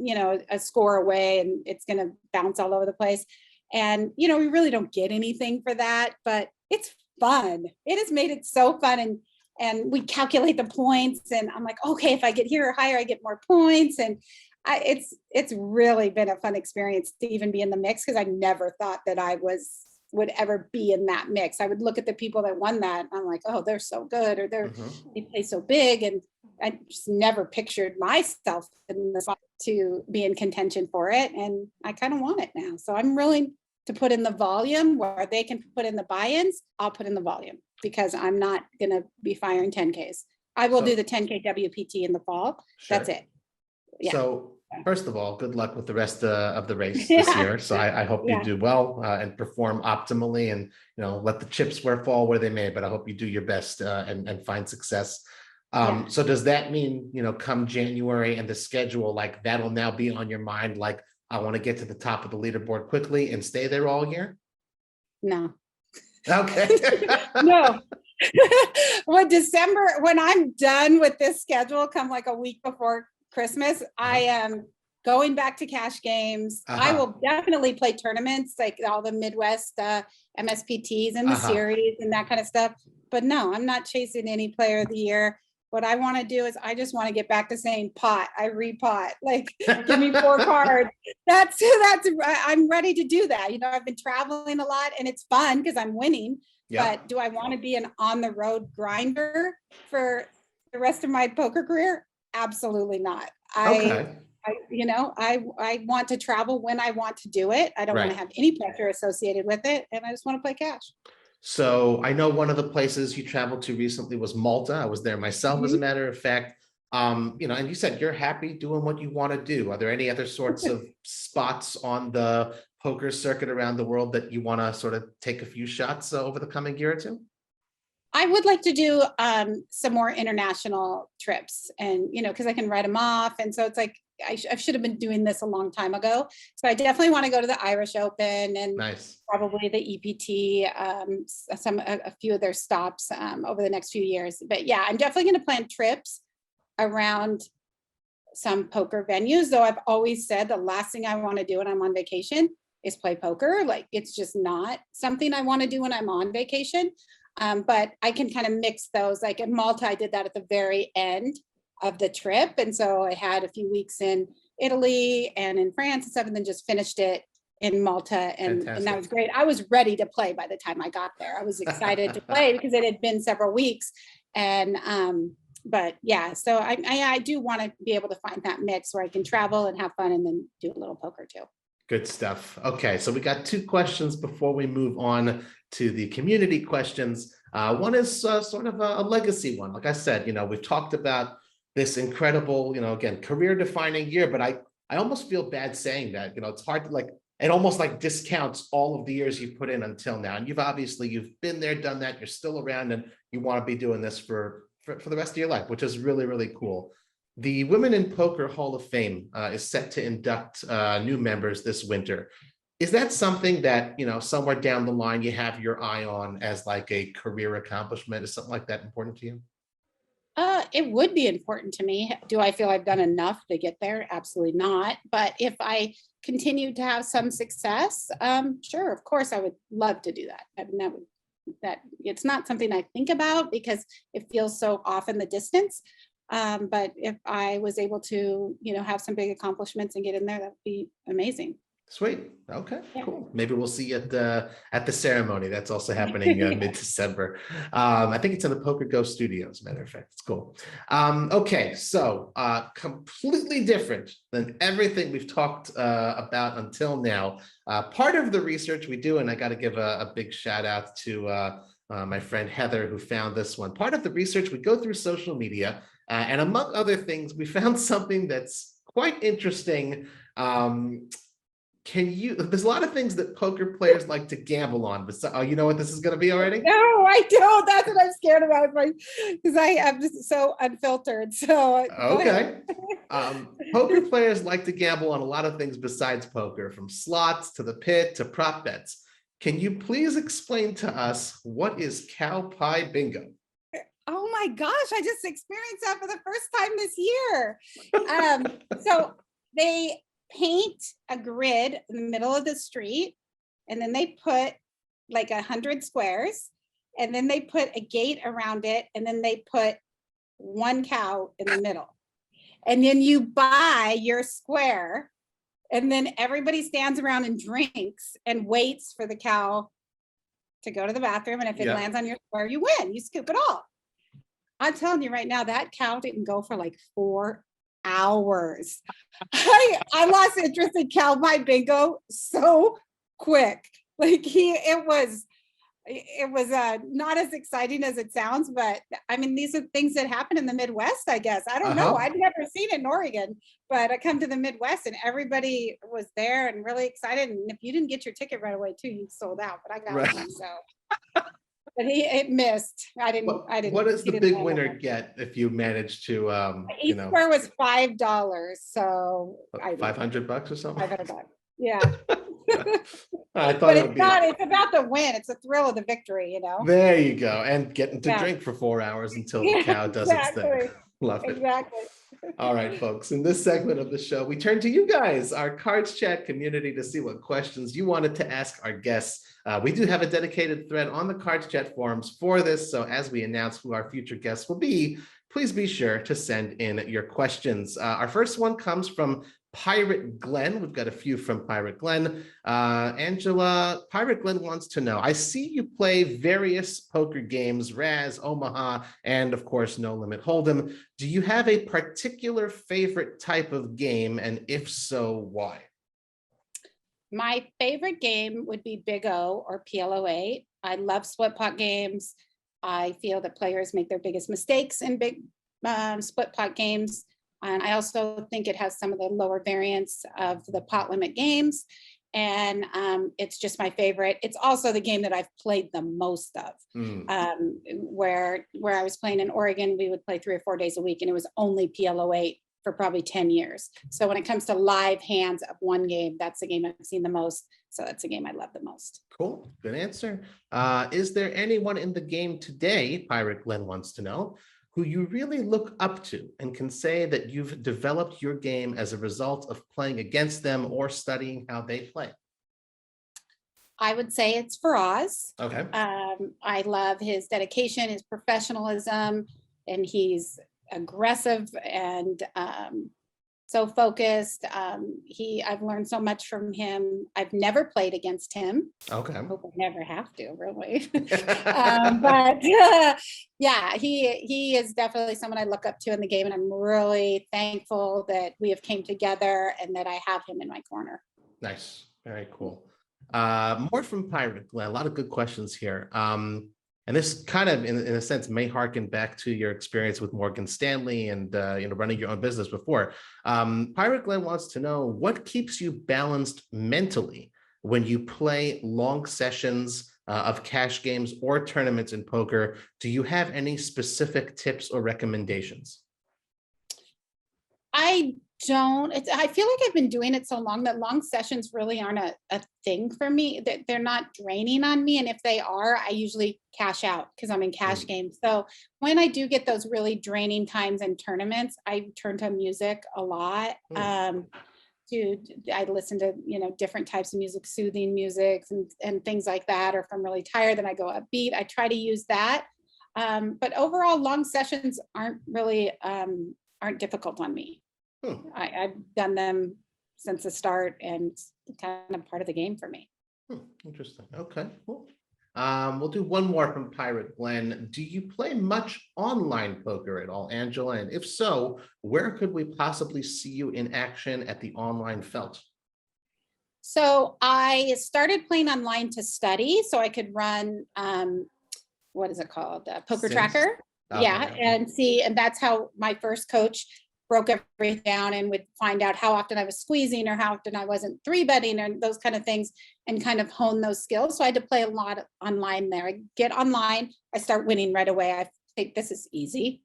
a score away, and it's going to bounce all over the place. And, we really don't get anything for that, but it's fun. It has made it so fun. And we calculate the points, and I'm like, okay, if I get here or higher, I get more points. And it's really been a fun experience to even be in the mix, because I never thought that I would ever be in that mix. I would look at the people that won that, and I'm like, oh, they're so good, or they play so big, and I just never pictured myself in the spot to be in contention for it, and I kind of want it now. So I'm willing to put in the volume where they can put in the buy-ins. I'll put in the volume, because I'm not going to be firing 10Ks. I will do the 10K WPT in the fall. Sure. That's it. Yeah. So first of all, good luck with the rest of the race this year. So I hope you do well and perform optimally, and let the chips fall where they may. But I hope you do your best and find success. So does that mean come January and the schedule, like that'll now be on your mind? Like, I want to get to the top of the leaderboard quickly and stay there all year? No. Okay. No. When I'm done with this schedule, come like a week before Christmas, I am going back to cash games. I will definitely play tournaments, like all the Midwest MSPTs and the series and that kind of stuff. But no, I'm not chasing any player of the year. What I want to do is I just want to get back to saying pot. I repot, like give me 4 cards. That's I'm ready to do that. I've been traveling a lot, and it's fun because I'm winning. But do I want to be an on the road grinder for the rest of my poker career? Absolutely not. I want to travel when I want to do it. I don't want to have any pressure associated with it, and I just want to play cash. So I know one of the places you traveled to recently was Malta. I was there myself, as a matter of fact. And you said you're happy doing what you want to do. Are there any other sorts of spots on the poker circuit around the world that you want to sort of take a few shots over the coming year or two? I would like to do some more international trips, and because I can write them off, and so it's like I should have been doing this a long time ago. So I definitely want to go to the Irish Open and probably the EPT, a few of their stops over the next few years. But yeah, I'm definitely going to plan trips around some poker venues. Though I've always said the last thing I want to do when I'm on vacation is play poker. Like, it's just not something I want to do when I'm on vacation. But I can kind of mix those. Like in Malta, I did that at the very end of the trip. And so I had a few weeks in Italy and in France and stuff, and then just finished it in Malta. And that was great. I was ready to play by the time I got there. I was excited to play because it had been several weeks. And, but yeah, so I do want to be able to find that mix where I can travel and have fun and then do a little poker too. Good stuff. Okay, so we got 2 questions before we move on to the community questions. One is sort of a legacy one. Like I said, we've talked about this incredible, again, career-defining year, but I almost feel bad saying that. It's hard to it almost discounts all of the years you've put in until now. And you've been there, done that. You're still around, and you want to be doing this for the rest of your life, which is really, really cool. The Women in Poker Hall of Fame is set to induct new members this winter. Is that something that, somewhere down the line you have your eye on as like a career accomplishment? Is something like that important to you? It would be important to me. Do I feel I've done enough to get there? Absolutely not. But if I continue to have some success, sure, of course, I would love to do that. I mean, that it's not something I think about because it feels so off in the distance. But if I was able to, have some big accomplishments and get in there, that would be amazing. Sweet. Okay, cool. Maybe we'll see you at the ceremony. That's also happening mid-December. I think it's in the Poker Go studio, as a matter of fact. It's cool. Okay, so completely different than everything we've talked about until now. Part of the research we do, and I got to give a big shout out to my friend Heather, who found this one. Part of the research, we go through social media, and among other things, we found something that's quite interesting. There's a lot of things that poker players like to gamble on, but you know what this is going to be already? No, I don't. That's what I'm scared about, because I am just so unfiltered. So okay. Poker players like to gamble on a lot of things besides poker, from slots to the pit to prop bets. Can you please explain to us what is cow pie bingo? Oh my gosh, I just experienced that for the first time this year. So they paint a grid in the middle of the street, and then they put like 100 squares, and then they put a gate around it, and then they put one cow in the middle. And then you buy your square, and then everybody stands around and drinks and waits for the cow to go to the bathroom. And if it lands on your square, you win, you scoop it all. I'm telling you right now, that cow didn't go for like 4 hours. I lost interest in cow pie bingo so quick. Like it was not as exciting as it sounds, but I mean, these are things that happen in the Midwest, I guess. I don't know. I'd never seen it in Oregon, but I come to the Midwest and everybody was there and really excited. And if you didn't get your ticket right away too, you sold out, but I got one, so. But it missed. I didn't. What does the big winner get if you manage to, each square was $5, so $500 or something? $500. Yeah. I thought But it would it's about the win. It's a thrill of the victory, you know. There you go, and getting to drink for 4 hours until the cow does its thing. Love it. Exactly. All right, folks. In this segment of the show, we turn to you guys, our Cards Chat community, to see what questions you wanted to ask our guests. We do have a dedicated thread on the Cards Chat forums for this. So as we announce who our future guests will be, please be sure to send in your questions. Our first one comes from Pirate Glenn. We've got a few from Pirate Glenn. Angela, Pirate Glenn wants to know, I see you play various poker games, Raz, Omaha, and of course, No Limit Hold'em. Do you have a particular favorite type of game? And if so, why? My favorite game would be Big O or PLO8. I love split pot games. I feel that players make their biggest mistakes in big split pot games. And I also think it has some of the lower variants of the pot limit games. And it's just my favorite. It's also the game that I've played the most of. Where I was playing in Oregon, we would play 3 or 4 days a week, and it was only PLO8 for probably 10 years. So when it comes to live hands of one game, that's the game I've seen the most. So that's the game I love the most. Cool, good answer. Is there anyone in the game today, Pirate Glenn wants to know, who you really look up to and can say that you've developed your game as a result of playing against them or studying how they play? I would say it's Faraz. Okay. I love his dedication, his professionalism, and he's aggressive and so focused. I've learned so much from him. I've never played against him. Okay. I hope I never have to, really. But yeah, he is definitely someone I look up to in the game, and I'm really thankful that we have came together and that I have him in my corner. Nice. Very cool. More from Pirate Glenn. A lot of good questions here. And this kind of, in a sense, may harken back to your experience with Morgan Stanley and running your own business before. Pirate Glenn wants to know, what keeps you balanced mentally when you play long sessions of cash games or tournaments in poker? Do you have any specific tips or recommendations? I don't. I feel like I've been doing it so long that long sessions really aren't a thing for me. That they're not draining on me, and if they are, I usually cash out because I'm in cash games. So when I do get those really draining times in tournaments, I turn to music a lot. I listen to different types of music, soothing music and things like that. Or if I'm really tired, then I go upbeat. I try to use that. But overall, long sessions aren't difficult on me. I've done them since the start, and it's kind of part of the game for me. Interesting. Okay, cool. We'll do one more from Pirate Glenn. Do you play much online poker at all, Angela? And if so, where could we possibly see you in action at the online felt? So I started playing online to study so I could run, what is it called? Poker Sims? Tracker. Okay. Yeah, and that's how my first coach broke everything down and would find out how often I was squeezing or how often I wasn't 3-betting and those kind of things, and kind of hone those skills. So I had to play a lot online there. I get online, I start winning right away. I think this is easy.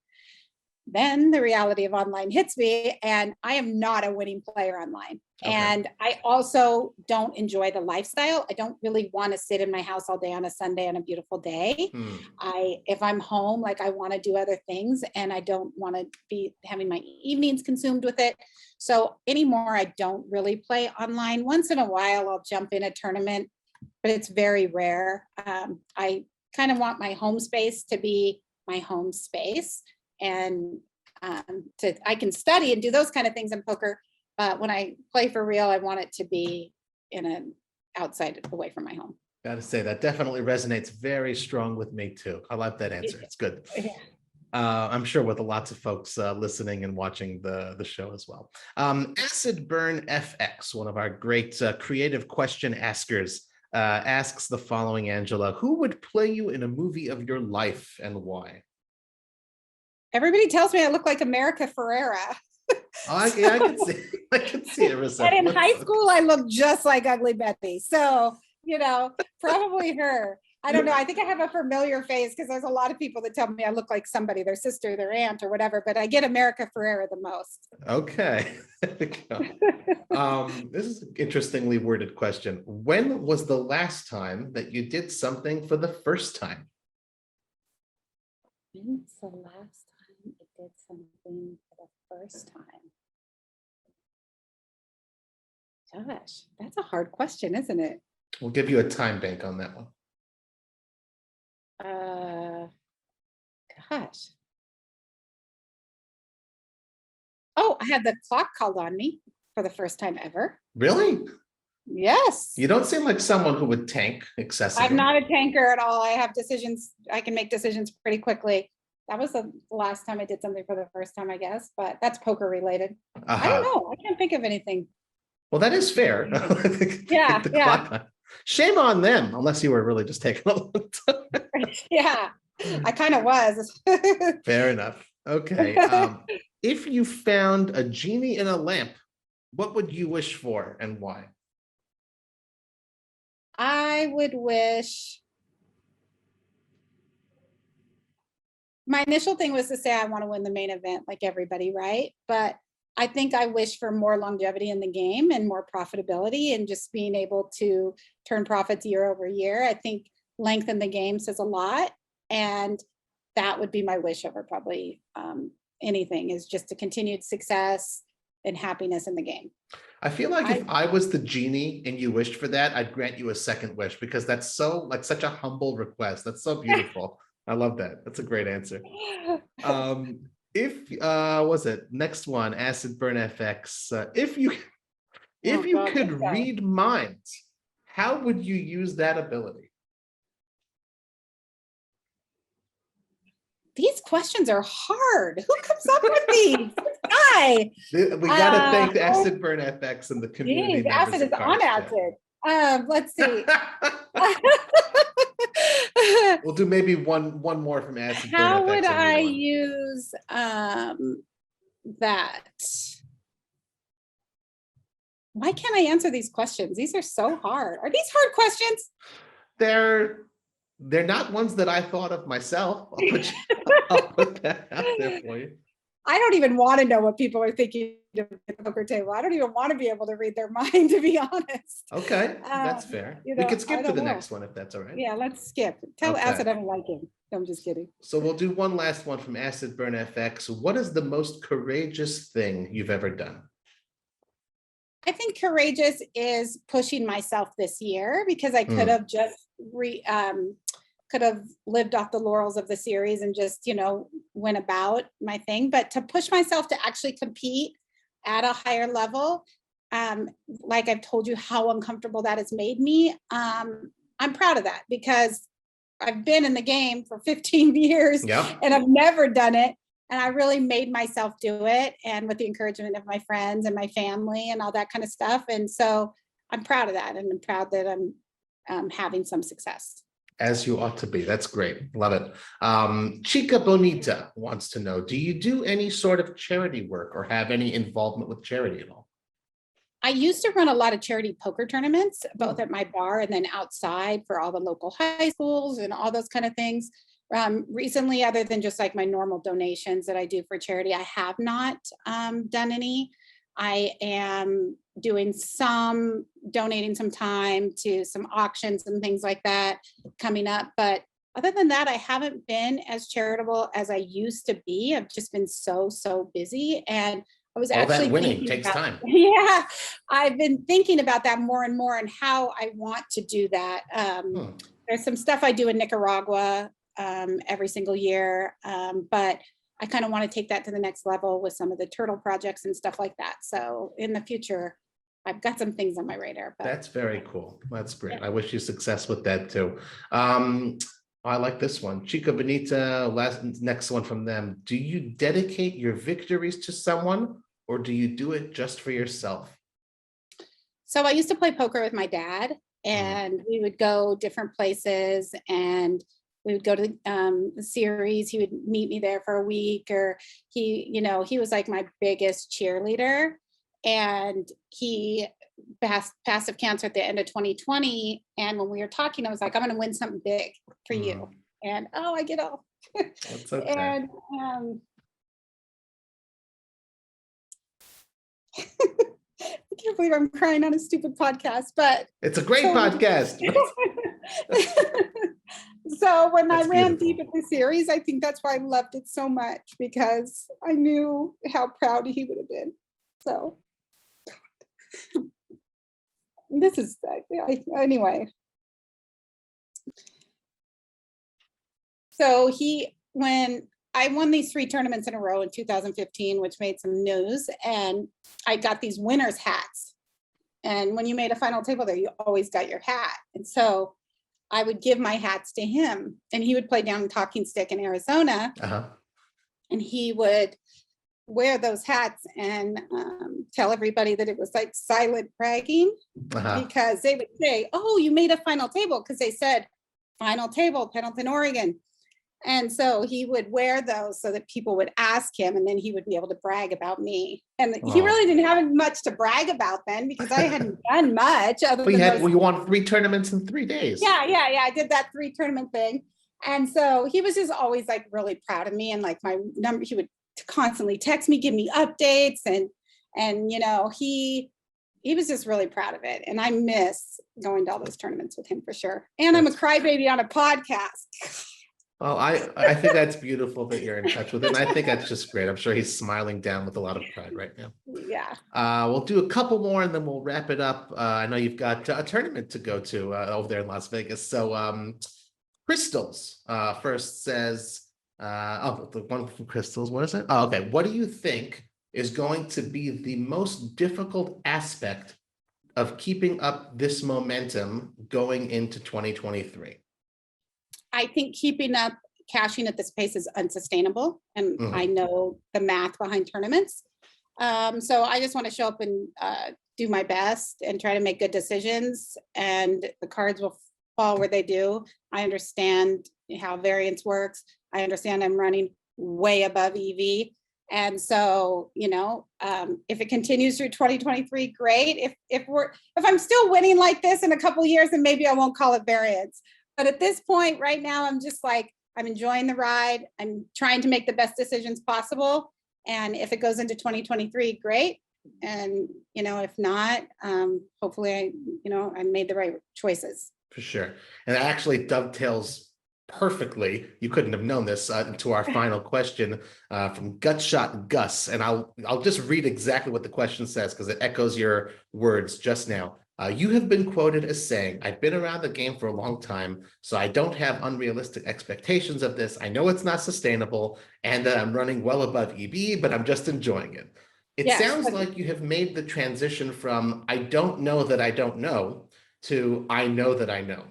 then the reality of online hits me, and I am not a winning player online. Okay. And I also don't enjoy the lifestyle. I don't really want to sit in my house all day on a Sunday on a beautiful day. If I'm home, like I want to do other things, and I don't want to be having my evenings consumed with it. So anymore, I don't really play online. Once in a while, I'll jump in a tournament, but it's very rare. I kind of want my home space to be my home space, and I can study and do those kind of things in poker. But when I play for real, I want it to be outside, away from my home. Got to say, that definitely resonates very strong with me too. I love that answer. It's good. Yeah. I'm sure with lots of folks listening and watching the show as well. Acid Burn FX, one of our great creative question askers, asks the following, Angela: who would play you in a movie of your life and why? Everybody tells me I look like America Ferrera. I can see it. And in high school, I looked just like Ugly Betty. So, probably her. I don't know. I think I have a familiar face because there's a lot of people that tell me I look like somebody, their sister, their aunt, or whatever, but I get America Ferrera the most. Okay. This is an interestingly worded question. When was the last time that you did something for the first time? When's the last time I did something for the first time? Gosh, that's a hard question, isn't it? We'll give you a time bank on that one. Gosh. Oh, I had the clock called on me for the first time ever. Really? Yes. You don't seem like someone who would tank excessively. I'm not a tanker at all. I have decisions. I can make decisions pretty quickly. That was the last time I did something for the first time, I guess, but that's poker related. I don't know. I can't think of anything. Well, that is fair. Yeah. Shame on them, unless you were really just taking a long time. Yeah, I kind of was. Fair enough. Okay. If you found a genie in a lamp, what would you wish for and why? I would wish. My initial thing was to say I want to win the main event like everybody, right? But I think I wish for more longevity in the game and more profitability and just being able to turn profits year over year. I think length in the game says a lot. And that would be my wish over probably anything, is just a continued success and happiness in the game. I feel like if I was the genie and you wished for that, I'd grant you a second wish, because that's so like such a humble request. That's so beautiful. I love that. That's a great answer. If was it next one, Acid Burn FX, if you could read minds, how would you use that ability? These questions are hard. Who comes up with these? Guy. We got to thank the Acid Burn FX and the community. Geez, Acid is on Acid. Let's see. We'll do maybe one more from Acid Burn FX. How would I use that? Why can't I answer these questions? These are so hard. Are these hard questions? They're not ones that I thought of myself. I'll put that out there for you. I don't even want to know what people are thinking at the poker table. I don't even want to be able to read their mind, to be honest. Okay, that's fair. We could skip to the next one if that's all right. Yeah, let's skip. Tell Acid I don't like him. I'm just kidding. So we'll do one last one from Acid Burn FX. What is the most courageous thing you've ever done? I think courageous is pushing myself this year, because I could have just could have lived off the laurels of the series and just, went about my thing. But to push myself to actually compete at a higher level, like I've told you how uncomfortable that has made me. I'm proud of that, because I've been in the game for 15 years and I've never done it. And I really made myself do it, and with the encouragement of my friends and my family and all that kind of stuff. And so I'm proud of that. And I'm proud that I'm having some success. As you ought to be. That's great. Love it. Chica Bonita wants to know, do you do any sort of charity work or have any involvement with charity at all? I used to run a lot of charity poker tournaments, both at my bar and then outside for all the local high schools and all those kind of things. Recently, other than just like my normal donations that I do for charity, I have not done any. I am doing donating some time to some auctions and things like that coming up. But other than that, I haven't been as charitable as I used to be. I've just been so busy. And I was All actually that winning thinking takes about, time. yeah, I've been thinking about that more and more and how I want to do that. There's some stuff I do in Nicaragua every single year, but I kind of want to take that to the next level with some of the turtle projects and stuff like that. So in the future, I've got some things on my radar. But That's very cool. That's great. Yeah. I wish you success with that too. I like this one. Chica Bonita, next one from them. Do you dedicate your victories to someone or do you do it just for yourself? So I used to play poker with my dad, and we would go different places, and we would go to the series. He would meet me there for a week, or he was like my biggest cheerleader. And he passed of cancer at the end of 2020. And when we were talking, I was like, I'm going to win something big for you. And I get off. That's okay. And I can't believe I'm crying on a stupid podcast, but it's a great podcast. So when That's I ran beautiful. deep in the series, I think that's why I loved it so much, because I knew how proud he would have been. So this is anyway. So when I won these 3 tournaments in a row in 2015, which made some news, and I got these winners hats. And when you made a final table there, you always got your hat. And so I would give my hats to him, and he would play down in Talking Stick in Arizona. And he would wear those hats and tell everybody that it was like silent bragging, because they would say, oh, you made a final table, because they said final table, Pendleton, Oregon. And so he would wear those so that people would ask him, and then he would be able to brag about me. And he really didn't have much to brag about then, because I hadn't done much other than we won 3 tournaments in 3 days. Yeah. I did that 3 tournament thing. And so he was just always like really proud of me, and like my number, he would constantly text me, give me updates, and he was just really proud of it. And I miss going to all those tournaments with him for sure. And I'm a crybaby on a podcast. Oh, I think that's beautiful that you're in touch with him. I think that's just great. I'm sure he's smiling down with a lot of pride right now. Yeah. We'll do a couple more and then we'll wrap it up. I know you've got a tournament to go to over there in Las Vegas. So Crystals first says, the one from Crystals, what is it? Oh, okay. What do you think is going to be the most difficult aspect of keeping up this momentum going into 2023? I think keeping up cashing at this pace is unsustainable. And I know the math behind tournaments. So I just want to show up and do my best and try to make good decisions, and the cards will fall where they do. I understand how variance works. I understand I'm running way above EV. And so, if it continues through 2023, great. If I'm still winning like this in a couple of years, then maybe I won't call it variance. But at this point right now, I'm just like, I'm enjoying the ride. I'm trying to make the best decisions possible. And if it goes into 2023, great. And, if not, hopefully I made the right choices. For sure. And it actually dovetails perfectly. You couldn't have known this to our final question from Gutshot Gus. And I'll just read exactly what the question says, because it echoes your words just now. You have been quoted as saying, I've been around the game for a long time, so I don't have unrealistic expectations of this. I know it's not sustainable and that I'm running well above EB, but I'm just enjoying it. It sounds like you have made the transition from I don't know that I don't know to I know that I know.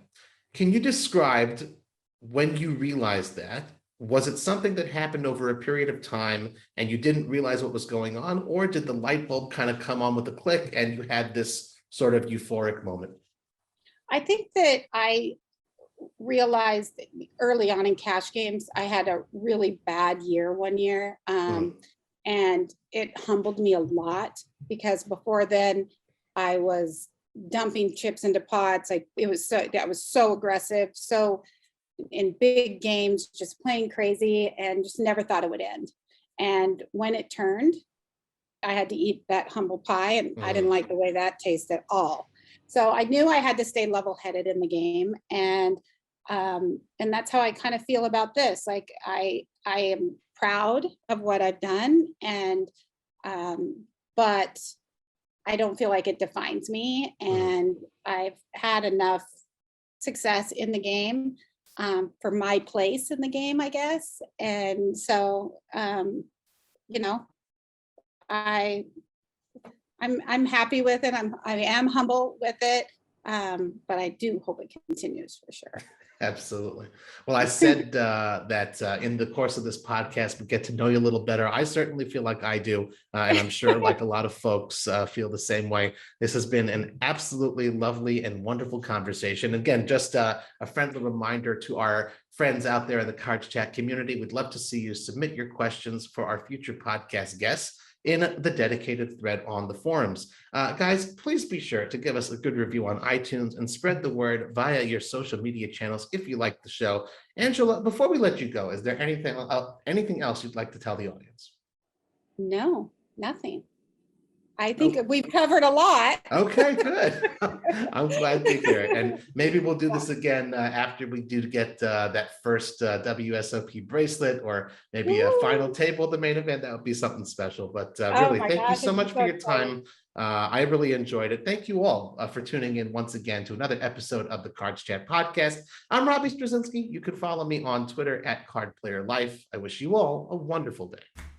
Can you describe when you realized that? Was it something that happened over a period of time and you didn't realize what was going on, or did the light bulb kind of come on with a click and you had this sort of euphoric moment? I think that I realized early on in cash games, I had a really bad year one year. And it humbled me a lot, because before then I was dumping chips into pots. That was so aggressive. So in big games, just playing crazy, and just never thought it would end. And when it turned, I had to eat that humble pie, and I didn't like the way that tasted at all. So I knew I had to stay level-headed in the game, and that's how I kind of feel about this. Like I am proud of what I've done, and but I don't feel like it defines me, and I've had enough success in the game for my place in the game, I guess. And so, you know, I'm happy with it. I am humble with it, but I do hope it continues for sure. Absolutely. Well, I said that in the course of this podcast, we get to know you a little better. I certainly feel like I do. And I'm sure like a lot of folks feel the same way. This has been an absolutely lovely and wonderful conversation. Again, just a friendly reminder to our friends out there in the Cards Chat community. We'd love to see you submit your questions for our future podcast guests in the dedicated thread on the forums. Guys, please be sure to give us a good review on iTunes and spread the word via your social media channels if you like the show. Angela, before we let you go, is there anything else you'd like to tell the audience? No, nothing. I think we've covered a lot. Okay, good. I'm glad to hear it. And maybe we'll do this again after we do get that first WSOP bracelet, or maybe a final table at the main event. That would be something special. But really, thank you so much for your time. I really enjoyed it. Thank you all for tuning in once again to another episode of the Cards Chat Podcast. I'm Robbie Straczynski. You can follow me on Twitter at CardPlayerLife. I wish you all a wonderful day.